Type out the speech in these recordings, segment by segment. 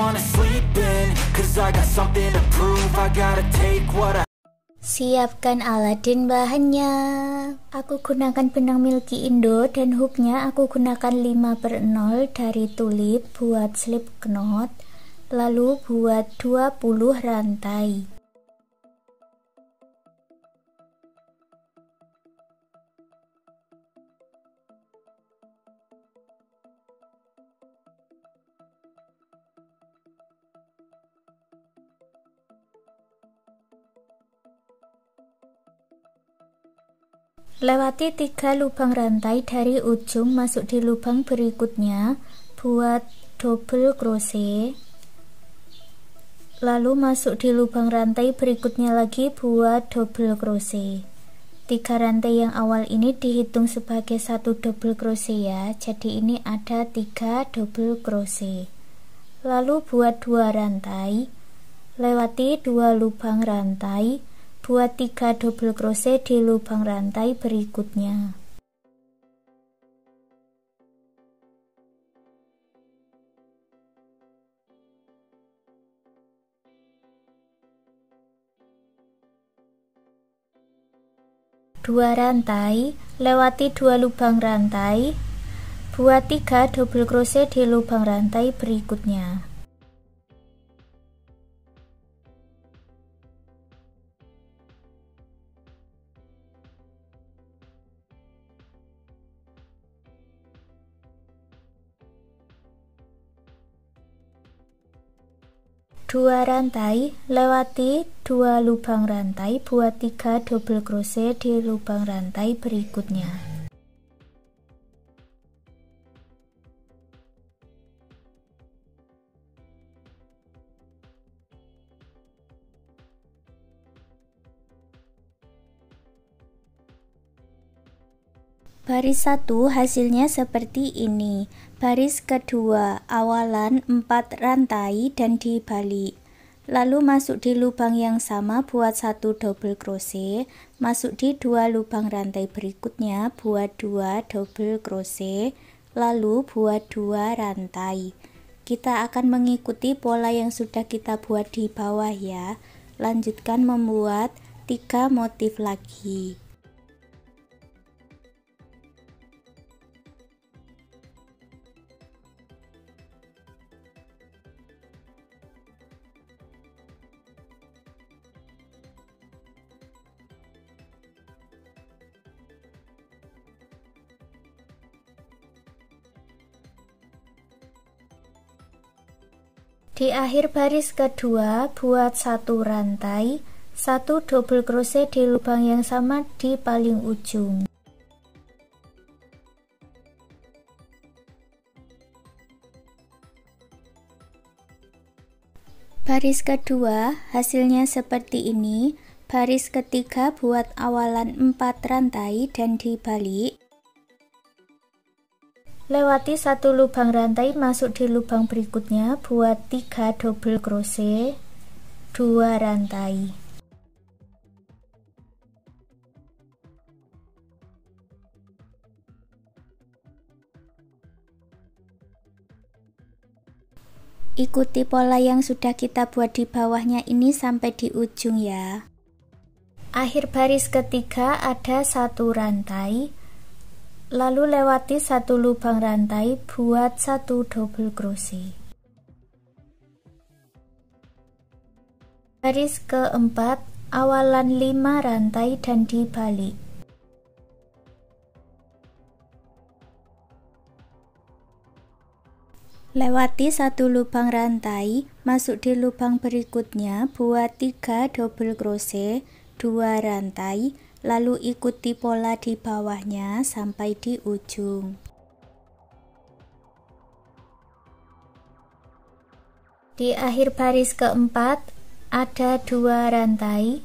wanna sleep in, 'cause I got something to prove. I gotta take what I. Siapkan Aladin bahannya. Aku gunakan benang Milky Indo dan hooknya aku gunakan 5/0 dari tulip buat slip knot, lalu buat 20 rantai. Lewati 3 lubang rantai dari ujung masuk di lubang berikutnya, buat double crochet, lalu masuk di lubang rantai berikutnya lagi buat double crochet. 3 rantai yang awal ini dihitung sebagai 1 double crochet ya, jadi ini ada 3 double crochet. Lalu buat 2 rantai, lewati 2 lubang rantai, buat 3 double crochet di lubang rantai berikutnya. Dua rantai, lewati 2 lubang rantai, buat 3 double crochet di lubang rantai berikutnya. Dua rantai, lewati 2 lubang rantai, buat 3 double crochet di lubang rantai berikutnya. Baris 1 hasilnya seperti ini. Baris kedua awalan 4 rantai dan dibalik, lalu masuk di lubang yang sama buat 1 double crochet, masuk di 2 lubang rantai berikutnya buat 2 double crochet, lalu buat 2 rantai. Kita akan mengikuti pola yang sudah kita buat di bawah ya. Lanjutkan membuat 3 motif lagi. Di akhir baris kedua buat 1 rantai, 1 double crochet di lubang yang sama di paling ujung. Baris kedua hasilnya seperti ini. Baris ketiga buat awalan 4 rantai dan dibalik, lewati 1 lubang rantai, masuk di lubang berikutnya buat 3 double crochet, 2 rantai. Ikuti pola yang sudah kita buat di bawahnya ini sampai di ujung ya. Akhir baris ketiga ada 1 rantai, lalu lewati 1 lubang rantai buat 1 double crochet. Baris keempat awalan 5 rantai dan dibalik. Lewati 1 lubang rantai, masuk di lubang berikutnya buat 3 double crochet, 2 rantai, lalu ikuti pola di bawahnya sampai di ujung. Di akhir baris keempat ada 2 rantai,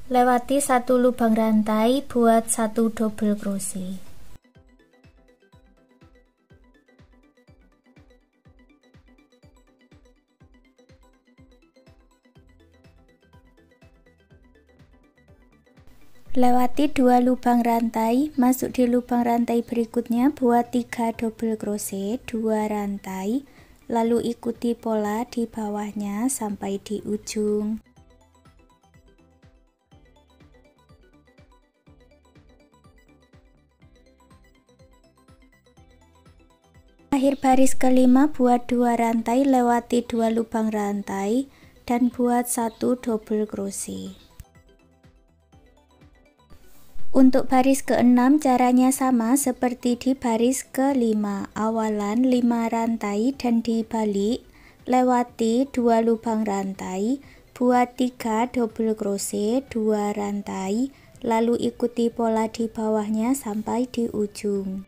lewati 1 lubang rantai buat 1 double crochet. Lewati 2 lubang rantai, masuk di lubang rantai berikutnya buat 3 double crochet, 2 rantai, lalu ikuti pola di bawahnya sampai di ujung. Akhir baris kelima buat 2 rantai, lewati 2 lubang rantai dan buat 1 double crochet. Untuk baris ke-6 caranya sama seperti di baris ke-5, awalan 5 rantai dan dibalik, lewati 2 lubang rantai, buat 3 double crochet, 2 rantai, lalu ikuti pola di bawahnya sampai di ujung.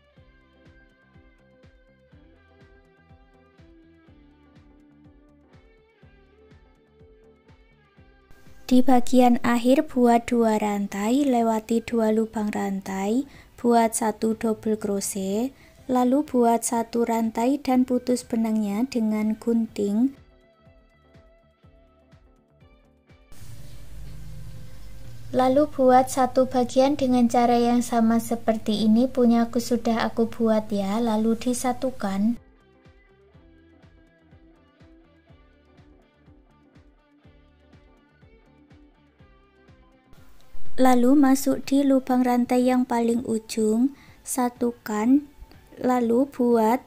Di bagian akhir buat 2 rantai, lewati 2 lubang rantai, buat 1 double crochet, lalu buat 1 rantai dan putus benangnya dengan gunting. Lalu buat satu bagian dengan cara yang sama seperti ini, punyaku sudah aku buat ya, lalu disatukan. Lalu masuk di lubang rantai yang paling ujung, satukan, lalu buat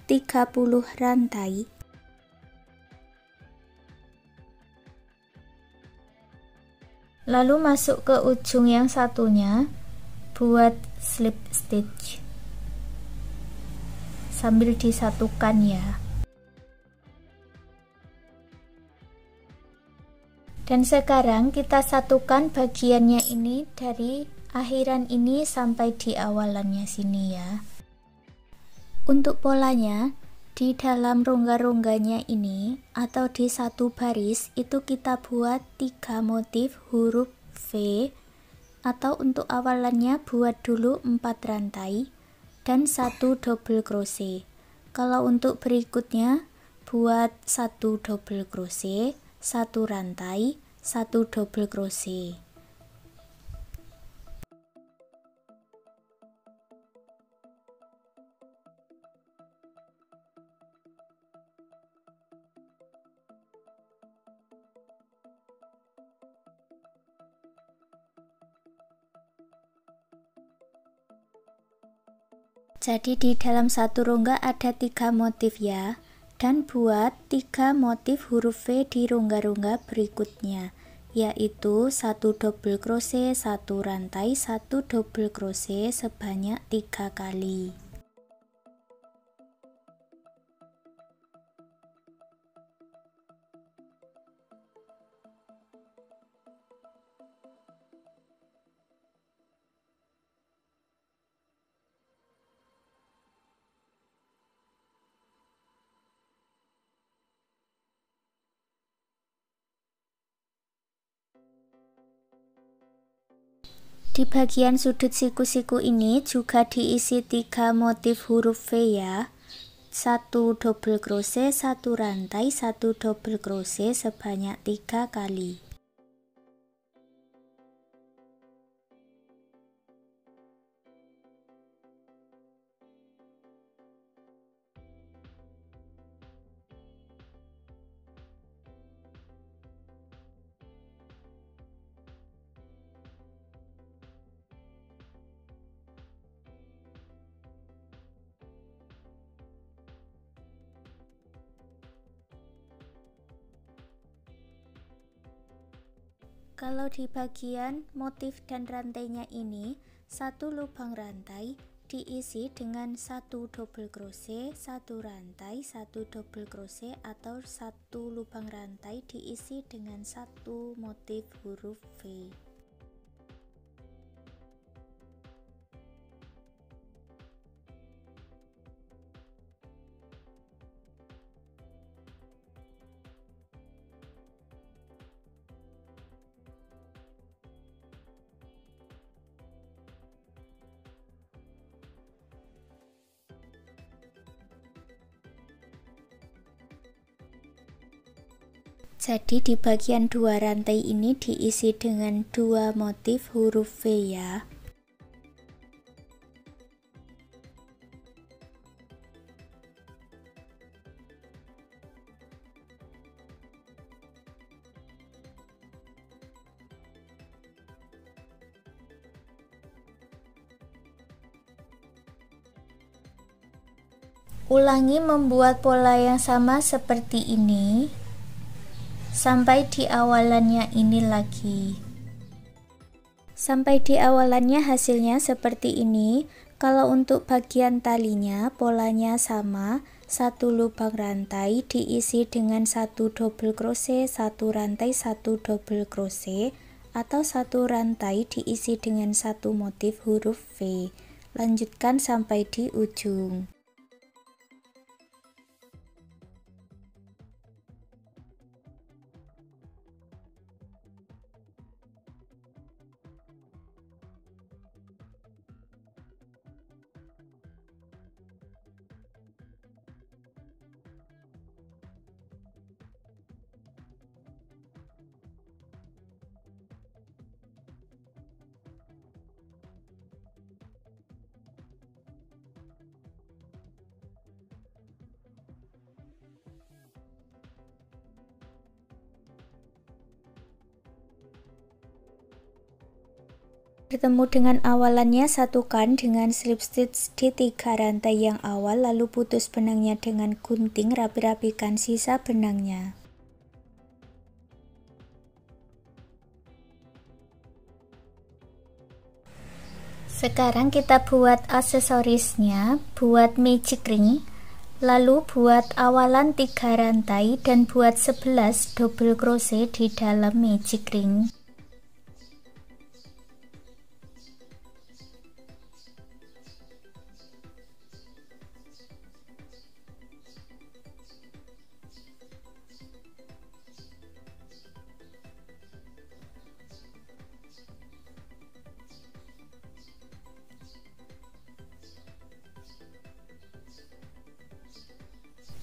30 rantai. Lalu masuk ke ujung yang satunya, buat slip stitch. Sambil disatukan ya. Dan sekarang kita satukan bagiannya ini dari akhiran ini sampai di awalannya sini ya. Untuk polanya, di dalam rongga-rongganya ini atau di satu baris itu kita buat 3 motif huruf V, atau untuk awalannya buat dulu 4 rantai dan 1 double crochet. Kalau untuk berikutnya buat 1 double crochet, 1 rantai, 1 double crochet. Jadi di dalam satu rongga ada 3 motif ya. Dan buat 3 motif huruf V di rongga-rongga berikutnya, yaitu 1 double crochet, 1 rantai, 1 double crochet sebanyak 3 kali. Di bagian sudut siku-siku ini juga diisi 3 motif huruf V ya. 1 double crochet, 1 rantai, 1 double crochet sebanyak 3 kali. Kalau di bagian motif dan rantainya ini, 1 lubang rantai diisi dengan 1 double crochet, 1 rantai, 1 double crochet, atau 1 lubang rantai diisi dengan 1 motif huruf V. Jadi di bagian 2 rantai ini diisi dengan 2 motif huruf V ya. Ulangi membuat pola yang sama seperti ini sampai di awalannya ini lagi. Sampai di awalannya hasilnya seperti ini. Kalau untuk bagian talinya polanya sama, satu lubang rantai diisi dengan satu double crochet, satu rantai, satu double crochet, atau satu rantai diisi dengan satu motif huruf V. Lanjutkan sampai di ujung. Bertemu dengan awalannya, satukan dengan slip stitch di 3 rantai yang awal, lalu putus benangnya dengan gunting, rapi-rapikan sisa benangnya. Sekarang kita buat aksesorisnya, buat magic ring, lalu buat awalan 3 rantai dan buat 11 double crochet di dalam magic ring.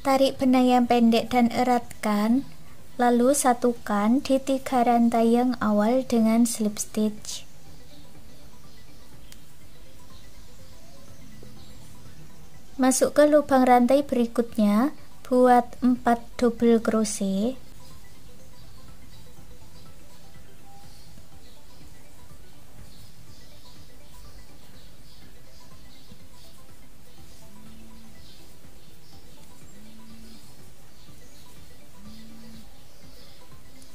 Tarik benang yang pendek dan eratkan, lalu satukan di 3 rantai yang awal dengan slip stitch. Masuk ke lubang rantai berikutnya, buat 4 double crochet.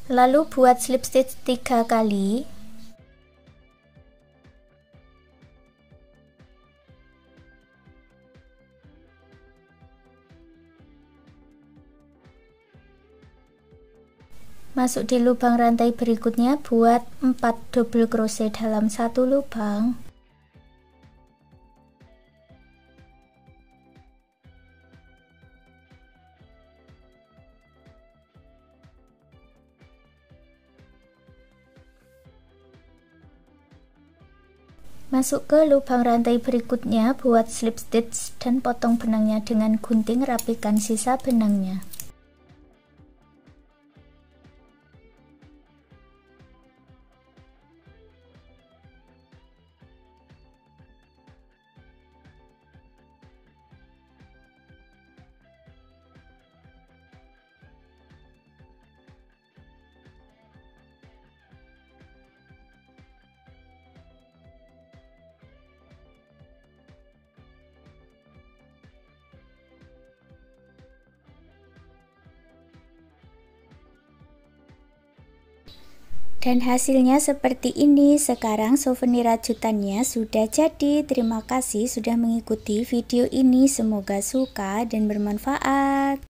Lalu buat slip stitch 3 kali. Masuk di lubang rantai berikutnya, buat 4 double crochet dalam satu lubang. Masuk ke lubang rantai berikutnya, buat slip stitch dan potong benangnya dengan gunting, rapikan sisa benangnya. Dan hasilnya seperti ini. Sekarang souvenir rajutannya sudah jadi. Terima kasih sudah mengikuti video ini. Semoga suka dan bermanfaat.